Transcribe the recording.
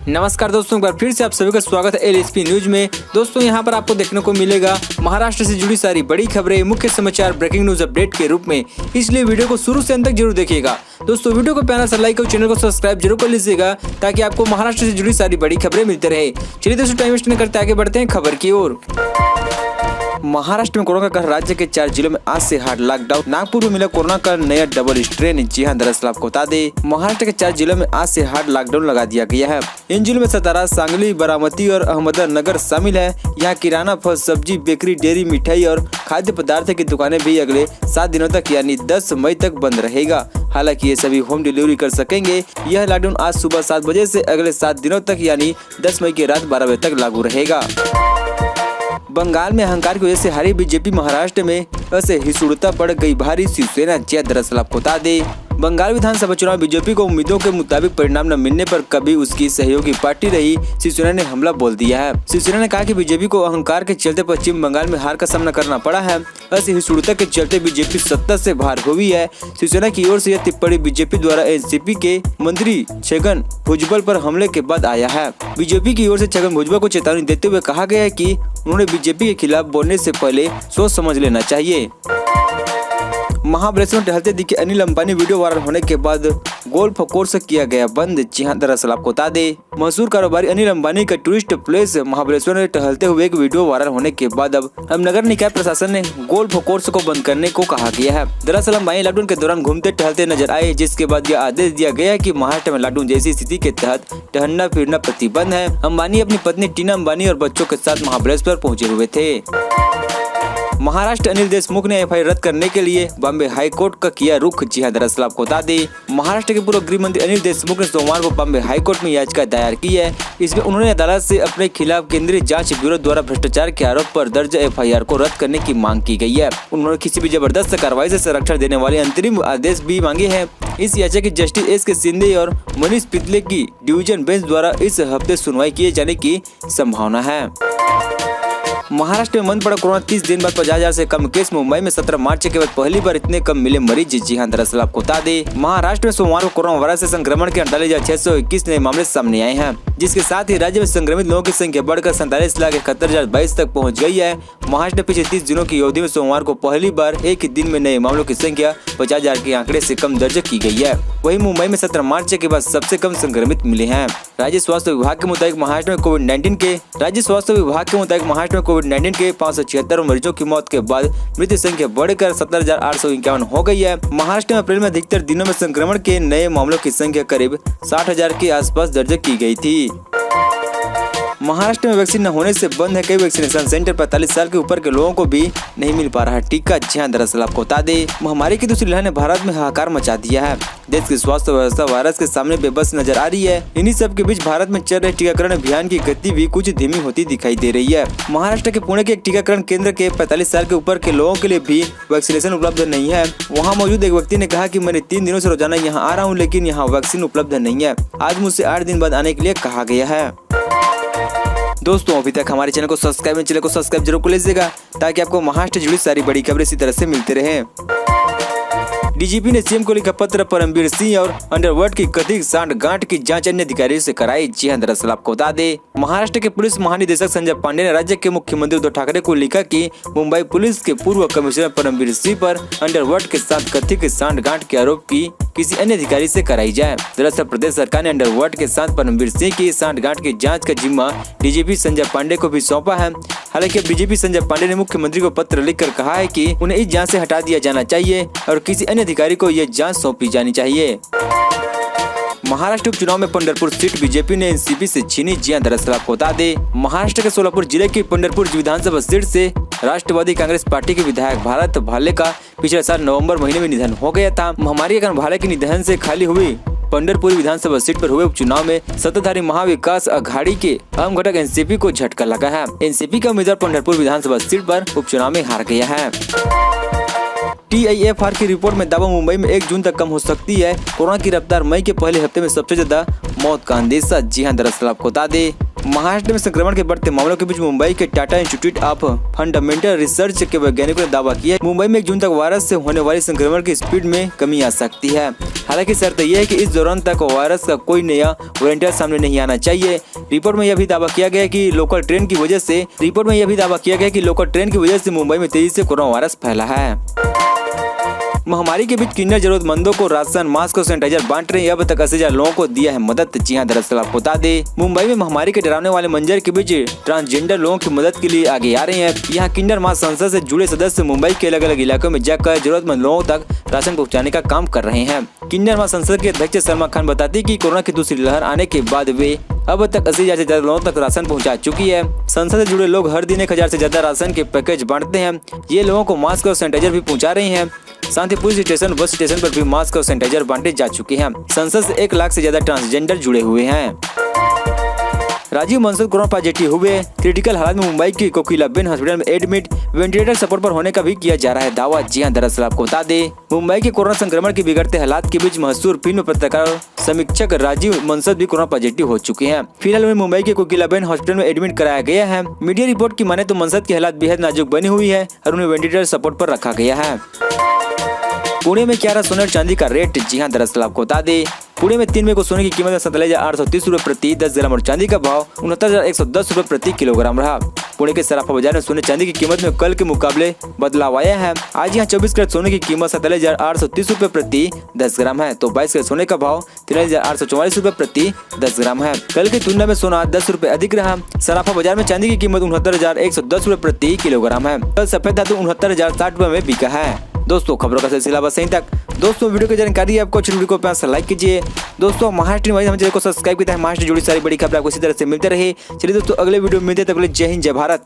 नमस्कार दोस्तों, एक बार फिर से आप सभी का स्वागत है एलएसपी न्यूज में। दोस्तों यहां पर आपको देखने को मिलेगा महाराष्ट्र से जुड़ी सारी बड़ी खबरें, मुख्य समाचार, ब्रेकिंग न्यूज अपडेट के रूप में, इसलिए वीडियो को शुरू से अंत तक जरूर देखिएगा। दोस्तों वीडियो को प्यारा सा लाइक और चैनल को सब्सक्राइब जरूर कर लीजिएगा ताकि आपको महाराष्ट्र से जुड़ी सारी बड़ी खबरें मिलते रहे। चलिए दोस्तों टाइम वेस्ट नहीं करते आगे बढ़ते हैं खबर की ओर। महाराष्ट्र में कोरोना का कहर, राज्य के 4 जिलों में आज से हार्ड लॉकडाउन। नागपुर में मिला कोरोना का नया डबल स्ट्रेन। जी हां, दरअसल आपको बता दें महाराष्ट्र के 4 जिलों में आज से हार्ड लॉकडाउन लगा दिया गया है। इन जिलों में सातारा, सांगली, बारामती और अहमदनगर शामिल है। यहाँ किराना, फल, सब्जी, बेकरी, डेयरी, मिठाई और खाद्य पदार्थ की दुकानें भी अगले 7 दिनों तक यानी 10 मई तक बंद रहेगा। हालांकि ये सभी होम डिलीवरी कर सकेंगे। यह लॉकडाउन आज सुबह 7 बजे से अगले 7 दिनों तक यानी 10 मई की रात 12 बजे तक लागू रहेगा। बंगाल में अहंकार की वजह से हारी बीजेपी, महाराष्ट्र में असहिष्णुता पड़ गई भारी, शिवसेना जय। दरअसल आपको बता दें बंगाल विधानसभा चुनाव बीजेपी को उम्मीदों के मुताबिक परिणाम न मिलने पर कभी उसकी सहयोगी पार्टी रही शिवसेना ने हमला बोल दिया है। शिवसेना ने कहा कि बीजेपी को अहंकार के चलते पश्चिम बंगाल में हार का सामना करना पड़ा है। असहिष्णुता के चलते बीजेपी सत्ता से बाहर हुई है। शिवसेना की ओर से यह टिप्पणी बीजेपी द्वारा एनसीपी के मंत्री छगन भुजबल पर हमले के बाद आया है। बीजेपी की ओर से छगन भुजबल को चेतावनी देते हुए कहा गया है कि उन्होंने बीजेपी के खिलाफ बोलने से पहले सोच समझ लेना चाहिए। महाबलेश्वर में टहलते दिखे अनिल अंबानी, वीडियो वायरल होने के बाद गोल्फ कोर्स किया गया बंद। जी हां, दरअसल आपको बता दें मशहूर कारोबारी अनिल अंबानी का टूरिस्ट प्लेस महाबलेश्वर में टहलते हुए एक वीडियो वायरल होने के बाद अब नगर निकाय प्रशासन ने गोल्फ कोर्स को बंद करने को कहा गया है। दरअसल अंबानी लॉकडाउन के दौरान घूमते टहलते नजर आए, जिसके बाद यह आदेश दिया गया है कि महाराष्ट्र में लॉकडाउन जैसी स्थिति के तहत टहलना फिरना प्रतिबंध है। अंबानी अपनी पत्नी टीना अंबानी और बच्चों के साथ महाबलेश्वर पहुंचे हुए थे। महाराष्ट्र अनिल देशमुख ने एफआईआर रद्द करने के लिए बॉम्बे हाई कोर्ट का किया रुख। जी हां, दरअसल आपको बता दें महाराष्ट्र के पूर्व गृह मंत्री अनिल देशमुख ने सोमवार को बॉम्बे हाई कोर्ट में याचिका दायर की है। इसमें उन्होंने अदालत से अपने खिलाफ केंद्रीय जांच ब्यूरो द्वारा भ्रष्टाचार के आरोप पर दर्ज एफआईआर को रद्द करने की मांग की गई है। उन्होंने किसी भी जबरदस्त कार्रवाई से संरक्षण देने वाले अंतरिम आदेश भी मांगे हैं। इस याचिका की जस्टिस एस.के. शिंदे और मनीष पितले की डिवीजन बेंच द्वारा इस हफ्ते सुनवाई किए जाने की संभावना है। महाराष्ट्र में बंद पड़ा कोरोना, 30 दिन बाद 50,000 से कम केस। मुंबई में 17 मार्च के बाद पहली बार इतने कम मिले मरीज। जी हां, दरअसल आपको बता दें महाराष्ट्र में सोमवार को कोरोना वायरस से संक्रमण के 48,621 नए मामले सामने आए हैं, जिसके साथ ही राज्य में संक्रमित लोगों की संख्या बढ़कर 47,71,022 तक पहुंच गई है। महाराष्ट्र ने पिछले 30 दिनों की अवधि में सोमवार को पहली बार एक ही दिन में नए मामलों की संख्या 50,000 के आंकड़े से कम दर्ज की गई है। वहीं मुंबई में 17 मार्च के बाद सबसे कम संक्रमित मिले हैं। राज्य स्वास्थ्य विभाग के मुताबिक महाराष्ट्र में कोविड-19 के 576 मरीजों की मौत के बाद मृत्यु संख्या बढ़कर 17,851 हो गई है। महाराष्ट्र में अप्रैल में अधिकतर दिनों में संक्रमण के नए मामलों की संख्या करीब 60,000 के आसपास दर्ज की गई थी। महाराष्ट्र में वैक्सीन न होने से बंद है कई वैक्सीनेशन सेंटर। 45 साल के ऊपर के लोगों को भी नहीं मिल पा रहा टीका। जी हां, दरअसल आपको बता दें महामारी की दूसरी लहर ने भारत में हाहाकार मचा दिया है। देश की स्वास्थ्य व्यवस्था वायरस के सामने बेबस नजर आ रही है। इन्हीं सब के बीच भारत में चल रहे टीकाकरण अभियान की गति भी कुछ धीमी होती दिखाई दे रही है। महाराष्ट्र के पुणे के एक टीकाकरण केंद्र के 45 साल के ऊपर के लोगों के लिए भी वैक्सीनेशन उपलब्ध नहीं है। वहाँ मौजूद एक व्यक्ति ने कहा कि मैंने 3 दिनों से रोजाना यहाँ आ रहा हूँ, लेकिन यहाँ वैक्सीन उपलब्ध नहीं है। आज मुझसे 8 दिन बाद आने के लिए कहा गया है। दोस्तों अभी तक हमारे चैनल को सब्सक्राइब जरूर कर लीजिएगा ताकि आपको महाराष्ट्र से जुड़ी सारी बड़ी खबरें इसी तरह से मिलते रहें। डीजीपी ने सीएम को लिखा पत्र, परमवीर सिंह और अंडरवर्ल्ड की कथित सांठगांठ की जांच अन्य अधिकारियों से कराई। जी हां, दरअसल आपको बता दें महाराष्ट्र के पुलिस महानिदेशक संजय पांडे ने राज्य के मुख्यमंत्री उद्धव ठाकरे को लिखा कि मुंबई पुलिस के पूर्व कमिश्नर परमवीर सिंह पर अंडरवर्ल्ड के साथ कथित सांठगांठ के आरोप की किसी अन्य अधिकारी से कराई जाए। दरअसल प्रदेश सरकार ने अंडरवर्ल्ड के साथ परमवीर सिंह की सांठगांठ की जांच का जिम्मा डीजीपी संजय पांडे को भी सौंपा है। हालांकि डीजीपी संजय पांडे ने मुख्यमंत्री को पत्र लिखकर कहा है कि उन्हें इस जांच से हटा दिया जाना चाहिए और किसी अन्य अधिकारी को यह जांच सौंपी जानी चाहिए। महाराष्ट्र उपचुनाव में पंढरपुर सीट बीजेपी ने एनसीपी से छीनी। जी हां, दरअसल आपको बता दें महाराष्ट्र के सोलापुर जिले की पंढरपुर विधानसभा सीट से राष्ट्रवादी कांग्रेस पार्टी के विधायक भारत भाले का पिछले साल नवंबर महीने में निधन हो गया था। महामारी के कारण भाले के निधन से खाली हुई पंढरपुर विधानसभा सीट पर हुए उपचुनाव में सत्ताधारी महाविकास अघाड़ी के अहम घटक एनसीपी को झटका लगा है। एनसीपी का उम्मीदवार पंढरपुर विधानसभा सीट पर उपचुनाव में हार गया है। TIFR की रिपोर्ट में दावा मुंबई में 1 जून तक कम हो सकती है कोरोना की रफ्तार। मई के पहले हफ्ते में सबसे ज्यादा मौत का अंदेशा। जी हां, दरअसल आपको बता दें महाराष्ट्र में संक्रमण के बढ़ते मामलों के बीच मुंबई के Tata institute of fundamental research के वैज्ञानिकों ने दावा किया मुंबई में 1 जून तक वायरस से होने वाली संक्रमण की स्पीड में कमी आ सकती है। हालांकि शर्त यह है कि इस दौरान तक वायरस का कोई नया वेरिएंट सामने नहीं आना चाहिए। रिपोर्ट में यह भी दावा किया गया कि लोकल ट्रेन की वजह से मुंबई में तेजी से कोरोना वायरस फैला है। महामारी के बीच किन्नर जरूरतमंदों को राशन, मास्क और सैनिटाइजर बांट रहे हैं। अब तक 80,000 लोगों को दिया है मदद। जी हां, दरअसल आपको बता दें, मुंबई में महामारी के डरावने वाले मंजर के बीच ट्रांसजेंडर लोगों की मदद के लिए आगे आ रहे हैं। यहाँ किन्नर महासंसद से जुड़े सदस्य मुंबई के अलग अलग इलाकों में जाकर जरूरतमंद लोगों तक राशन पहुँचाने का काम कर रहे हैं। किन्नर महासंसद के अध्यक्ष सलमा खान बताती कि कोरोना की दूसरी लहर आने के बाद वे अब तक 80,000 से ज्यादा लोगों तक राशन पहुंचा चुकी है। संसद से जुड़े लोग हर दिन 1,000 से ज्यादा राशन के पैकेज बांटते हैं। ये लोगों को मास्क और सैनिटाइजर भी पहुंचा रहे हैं। साथ ही पुलिस स्टेशन, बस स्टेशन पर भी मास्क और सैनिटाइजर बांटे जा चुके हैं। संसद से 1 लाख से ज्यादा ट्रांसजेंडर जुड़े हुए हैं। राजीव मनसद कोरोना पॉजिटिव हुए। क्रिटिकल हालत में मुंबई की कोकिलाबेन हॉस्पिटल में एडमिट, वेंटिलेटर सपोर्ट पर होने का भी किया जा रहा है दावा। जी हां, दरअसल आपको बता दें, मुंबई के कोरोना संक्रमण के बिगड़ते हालात के बीच मशहूर फिल्म पत्रकार समीक्षक राजीव मनसद भी कोरोना पॉजिटिव हो चुके हैं। फिलहाल उन्हें मुंबई के कोकिलाबेन हॉस्पिटल में एडमिट कराया गया है। मीडिया रिपोर्ट की माने तो मनसद की हालत बेहद नाजुक बनी हुई है और उन्हें वेंटिलेटर सपोर्ट पर रखा गया है। पुणे में क्या रहा सोने और चांदी का रेट? जी हां, दरअसल आपको बता दें, पुणे में 3 मई को सोने की कीमत 47,830 रुपए प्रति 10 ग्राम और चांदी का भाव 69,110 रुपए प्रति किलोग्राम रहा। पुणे के सराफा बाजार में सोने चांदी की कीमत में कल के मुकाबले बदलाव आया है। आज यहाँ 24 कैरेट सोने की कीमत 47,830 रुपए प्रति 10 ग्राम है, तो 22 कैरेट सोने का भाव 13,844 रुपए प्रति 10 ग्राम है। कल की तुलना में सोना 10 रुपए अधिक रहा। सराफा बाजार में चांदी की कीमत 69,110 रुपए प्रति किलोग्राम है। कल सफेद धातु 69,060 रुपए में बिका है। दोस्तों, खबरों का सिलसिला बस यहीं तक। दोस्तों, वीडियो की जानकारी आपको अच्छी वीडियो को प्यार से लाइक कीजिए। दोस्तों, महाराष्ट्र में चैनल को सब्सक्राइब किया है। महाराष्ट्र जुड़ी सारी बड़ी खबर आपको इसी तरह से मिलते रहे। चलिए दोस्तों, अगले वीडियो में मिलते हैं। तब तक जय हिंद, जय भारत।